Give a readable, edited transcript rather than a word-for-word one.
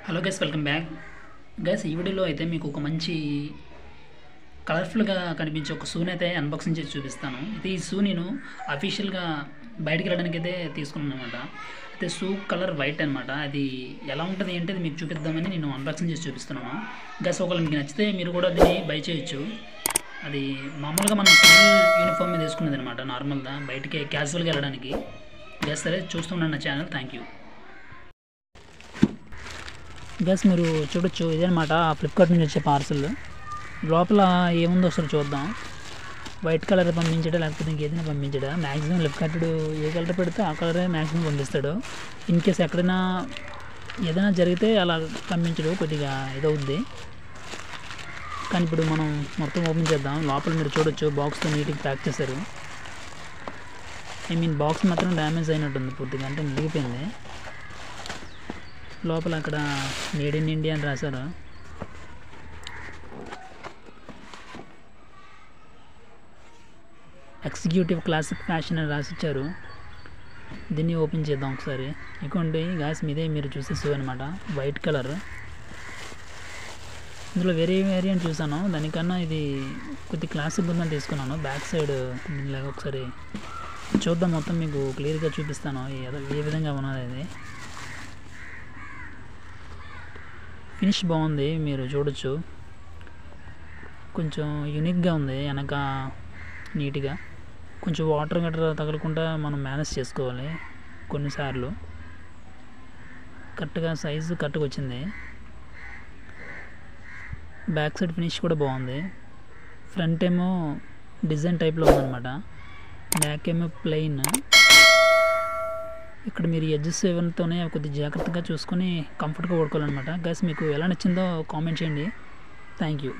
Hello guys, welcome back. Guys, ఈ వీడియోలో అయితే మీకు ఒక మంచి కలర్ఫుల్గా కనిపించే ఒక షూని అయితే అన్బాక్సింగ్ చేసి చూపిస్తాను. అయితే ఈ షూ నేను అఫీషియల్గా బయటికి వెళ్ళడానికి అయితే తీసుకున్నాను అనమాట. అయితే షూ కలర్ వైట్ అనమాట. అది ఎలా ఉంటుంది అంటే అది మీకు చూపిద్దామని నేను అన్బాక్సింగ్ చేసి చూపిస్తున్నాను. గైస్, ఒకవేళ మీకు నచ్చితే మీరు కూడా దీన్ని బై చేయొచ్చు. అది మామూలుగా మనం సివిల్ యూనిఫామ్ మీద వేసుకున్నది అనమాట, నార్మల్గా బయటికి క్యాజువల్గా వెళ్ళడానికి. గైస్, సరే చూస్తున్నాను నా ఛానల్. Thank you. గైస్, మీరు చూడొచ్చు, ఇదనమాట ఫ్లిప్కార్ట్ నుంచి వచ్చే పార్సల్. లోపల ఏముందో ఒకసారి చూద్దాం. వైట్ కలర్ పంపించడా లేకపోతే ఇంకేదైనా పంపించడా? మ్యాక్సిమం ఫ్లిప్కార్ట్ ఏ కలర్ పెడితే ఆ కలరే మ్యాక్సిమం పంపిస్తాడు. ఇన్ కేస్ ఎక్కడైనా ఏదైనా జరిగితే అలా పంపించడు, కొద్దిగా ఇదవుద్ది. కానీ ఇప్పుడు మనం మొత్తం ఓపెన్ చేద్దాం. లోపల మీరు చూడొచ్చు, బాక్స్తో నీట్గా ప్యాక్ చేశారు. బాక్స్ మాత్రం డ్యామేజ్ అయినట్టుంది పూర్తిగా, అంటే నిలిగిపోయింది. లోపల అక్కడ మేడ్ ఇన్ ఇండియా అని రాశారు. ఎగ్జిక్యూటివ్ క్లాసిక్ ఫ్యాషన్ అని రాసిచ్చారు. దీన్ని ఓపెన్ చేద్దాం ఒకసారి. ఇదిగోండి గాయస్, మీదే మీరు చూసే షూ అనమాట, వైట్ కలర్. ఇందులో వేరే వేరియంట్ చూసాను, దానికన్నా ఇది కొద్ది క్లాసిక్ ఉందని తీసుకున్నాను. బ్యాక్ సైడ్ దీనిలాగా ఒకసారి చూద్దాం, మొత్తం మీకు క్లియర్గా చూపిస్తాను ఏ విధంగా ఉన్నది. అది ఫినిష్ బాగుంది, మీరు చూడొచ్చు. కొంచెం యూనిక్గా ఉంది, వెనక నీట్గా. కొంచెం వాటర్ గట్రా తగలకుండా మనం మేనేజ్ చేసుకోవాలి కొన్నిసార్లు. కరెక్ట్గా సైజు కరెక్ట్గా వచ్చింది. బ్యాక్ సైడ్ ఫినిష్ కూడా బాగుంది. ఫ్రంట్ ఏమో డిజైన్ టైప్లో ఉందన్నమాట, బ్యాక్ ఏమో ప్లెయిన్. ఇక్కడ మీరు ఎడ్జెస్ ఏవైనాతోనే కొద్దిగా జాగ్రత్తగా చూసుకొని కంఫర్ట్గా పడుకోవాలన్నమాట. గైస్, మీకు ఎలా నచ్చిందో కామెంట్ చేయండి. Thank you.